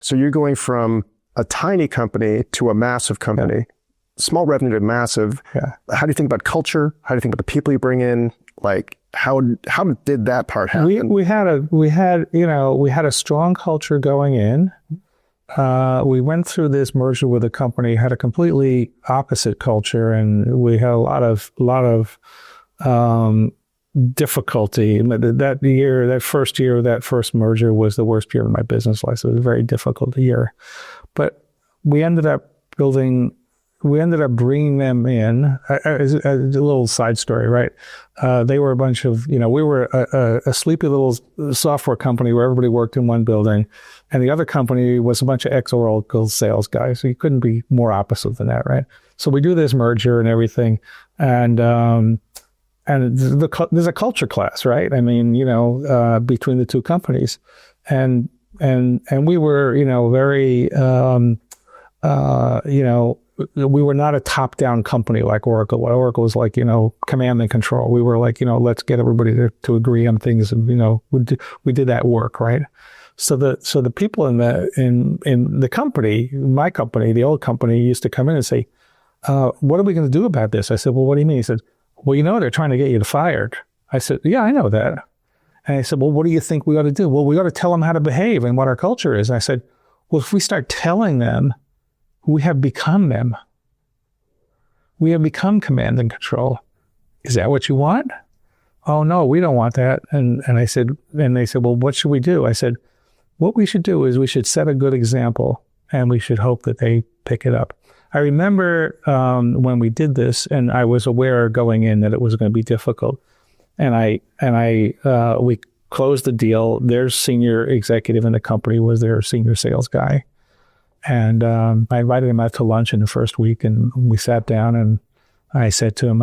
So you're going from a tiny company to a massive company, small revenue to massive. Yeah. How do you think about culture? How do you think about the people you bring in? Like, how did that part happen? We had a strong culture going in. We went through this merger with a company, had a completely opposite culture, and we had a lot of difficulty. That first year, that first merger was the worst year of my business life. So it was a very difficult year. But we ended up bringing them in. As a little side story, right? They were a bunch of, we were a sleepy little software company where everybody worked in one building. And the other company was a bunch of ex-Oracle sales guys. So you couldn't be more opposite than that, right? So we do this merger and everything. And there's a culture clash, right? I mean, between the two companies. And we were, very, we were not a top-down company like Oracle. Oracle was like, command and control. We were like, let's get everybody to agree on things. And, we did that work, right? So the people in the company, my company, the old company, used to come in and say, what are we going to do about this? I said, well, what do you mean? He said, well, they're trying to get you fired. I said, yeah, I know that. And I said, well, what do you think we ought to do? Well, we ought to tell them how to behave and what our culture is. And I said, well, if we start telling them, we have become them. We have become command and control. Is that what you want? Oh, no, we don't want that. And they said, well, what should we do? I said, what we should do is we should set a good example and we should hope that they pick it up. I remember when we did this, and I was aware going in that it was going to be difficult. And we closed the deal. Their senior executive in the company was their senior sales guy. And I invited him out to lunch in the first week, and we sat down, and I said to him,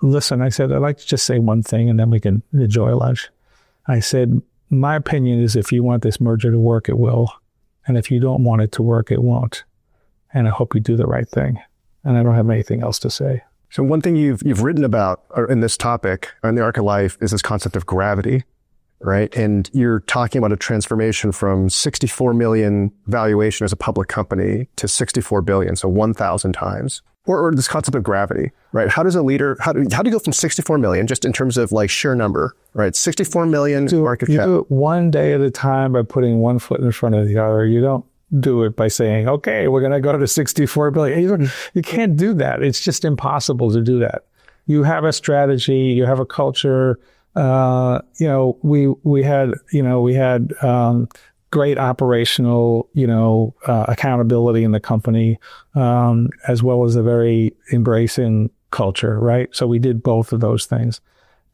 listen, I'd like to just say one thing, and then we can enjoy lunch. I said, my opinion is if you want this merger to work, it will. And if you don't want it to work, it won't. And I hope you do the right thing. And I don't have anything else to say. So one thing you've written about in this topic, in the Arc of Life, is this concept of gravity, right? And you're talking about a transformation from 64 million valuation as a public company to 64 billion, so 1,000 times. Or this concept of gravity, right? How do you go from 64 million, just in terms of like sheer number, right? 64 million market cap. You do it one day at a time by putting one foot in front of the other. You don't do it by saying, okay, we're going to go to 64 billion. You can't do that. It's just impossible to do that. You have a strategy, you have a culture. We had great operational, accountability in the company, as well as a very embracing culture, right? So we did both of those things.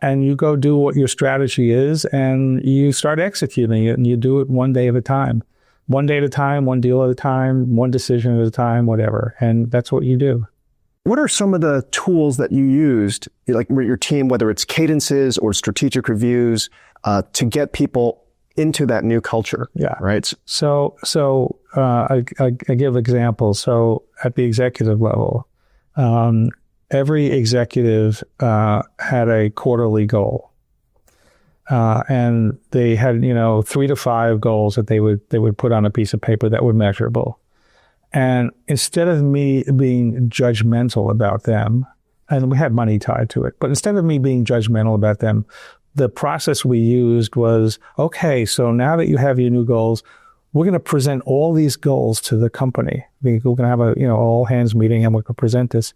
And you go do what your strategy is, and you start executing it, and you do it one day at a time. One day at a time, one deal at a time, one decision at a time, whatever. And that's what you do. What are some of the tools that you used, like your team, whether it's cadences or strategic reviews, to get people into that new culture? Yeah. Right. So I give examples. So at the executive level, every executive had a quarterly goal. And they had, 3 to 5 goals that they would put on a piece of paper that were measurable. And instead of me being judgmental about them, and we had money tied to it, but instead of me being judgmental about them, the process we used was, okay, so now that you have your new goals, we're going to present all these goals to the company. We're going to have a, all hands meeting, and we're going to present this.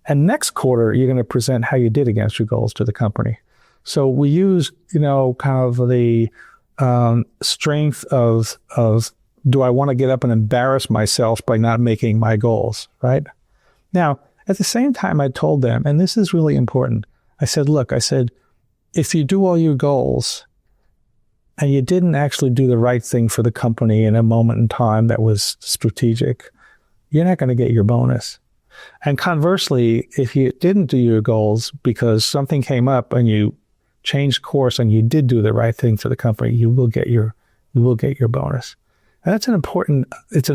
And next quarter, you're going to present how you did against your goals to the company. So we used, kind of the strength of do I want to get up and embarrass myself by not making my goals, right? Now, at the same time, I told them, and this is really important, I said, look, if you do all your goals and you didn't actually do the right thing for the company in a moment in time that was strategic, you're not going to get your bonus. And conversely, if you didn't do your goals because something came up and you changed course and you did do the right thing for the company, you will get your bonus. And that's an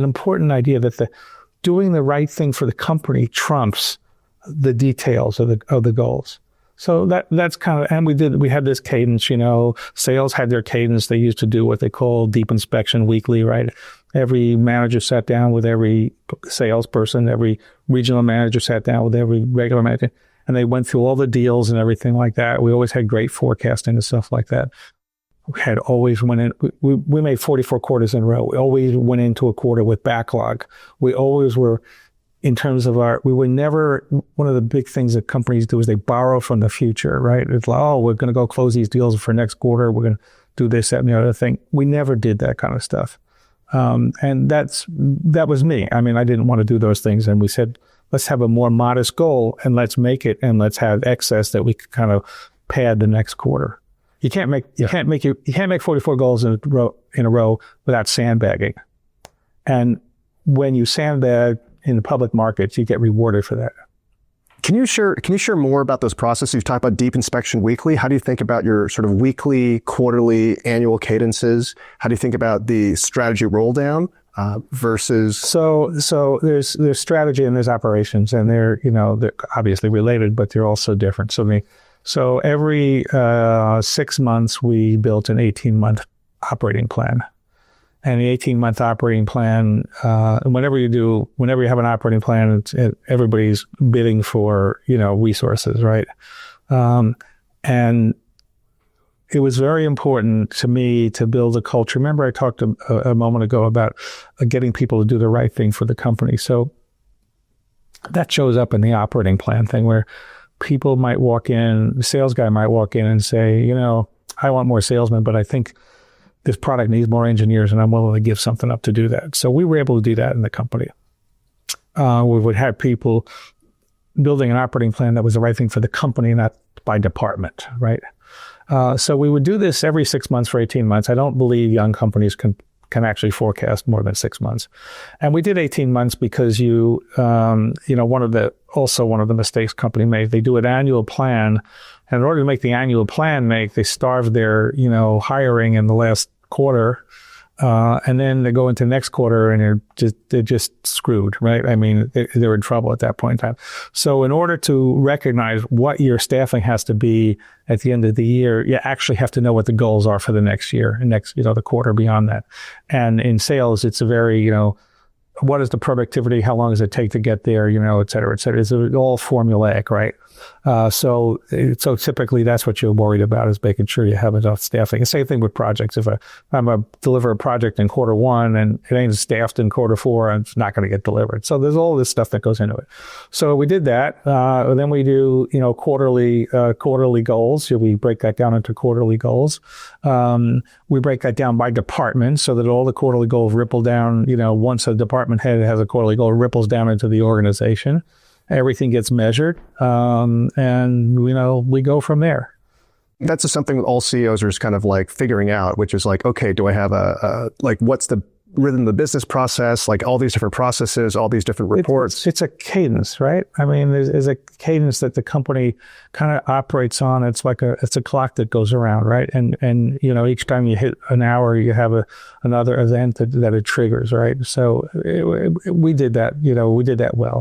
important idea that doing the right thing for the company trumps the details of the goals. So that's kind of, and we had this cadence, sales had their cadence. They used to do what they call deep inspection weekly, right? Every manager sat down with every salesperson. Every regional manager sat down with every regular manager. And they went through all the deals and everything like that. We always had great forecasting and stuff like that. We had always went in, we made 44 quarters in a row. We always went into a quarter with backlog. We always were, in terms of we were never, one of the big things that companies do is they borrow from the future, right? It's like, oh, we're going to go close these deals for next quarter. We're going to do this, that, and the other thing. We never did that kind of stuff. And that was me. I mean, I didn't want to do those things. And we said, let's have a more modest goal and let's make it, and let's have excess that we could kind of pad the next quarter. You can't make 44 goals in a row without sandbagging. And when you sandbag in the public markets, you get rewarded for that. Can you share more about those processes? You've talked about deep inspection weekly. How do you think about your sort of weekly, quarterly, annual cadences? How do you think about the strategy roll down versus? So there's strategy and there's operations, and they're obviously related, but they're also different. So every 6 months we built an 18-month operating plan. And the 18-month operating plan, whenever you have an operating plan, everybody's bidding for, resources, right? And it was very important to me to build a culture. Remember, I talked a moment ago about getting people to do the right thing for the company. So that shows up in the operating plan thing, where people might walk in, the sales guy might walk in and say, I want more salesmen, but I think this product needs more engineers, and I'm willing to give something up to do that. So we were able to do that in the company. We would have people building an operating plan that was the right thing for the company, not by department, right? So we would do this every 6 months for 18 months. I don't believe young companies can actually forecast more than 6 months. And we did 18 months because one of the mistakes company made, they do an annual plan. And in order to make the annual plan they starve their, hiring in the last quarter. And then they go into next quarter and they're just screwed, right? I mean, they're in trouble at that point in time. So in order to recognize what your staffing has to be at the end of the year, you actually have to know what the goals are for the next year and the quarter beyond that. And in sales, it's a very, what is the productivity? How long does it take to get there? Et cetera, et cetera. It's all formulaic, right? So typically that's what you're worried about, is making sure you have enough staffing. The same thing with projects. If I'm going to deliver a project in quarter one and it ain't staffed in quarter four, it's not going to get delivered. So there's all this stuff that goes into it. So we did that. Then we do, quarterly goals. We break that down into quarterly goals. We break that down by department so that all the quarterly goals ripple down. Once a department head has a quarterly goal, it ripples down into the organization. Everything gets measured, and we go from there. That's just something that all CEOs are just kind of like figuring out, which is like, okay, do I have what's the rhythm of the business process? Like all these different processes, all these different reports. It's a cadence, right? I mean, there's a cadence that the company kind of operates on. It's like it's a clock that goes around, right? And each time you hit an hour, you have another event that it triggers, right? So we did that. We did that well.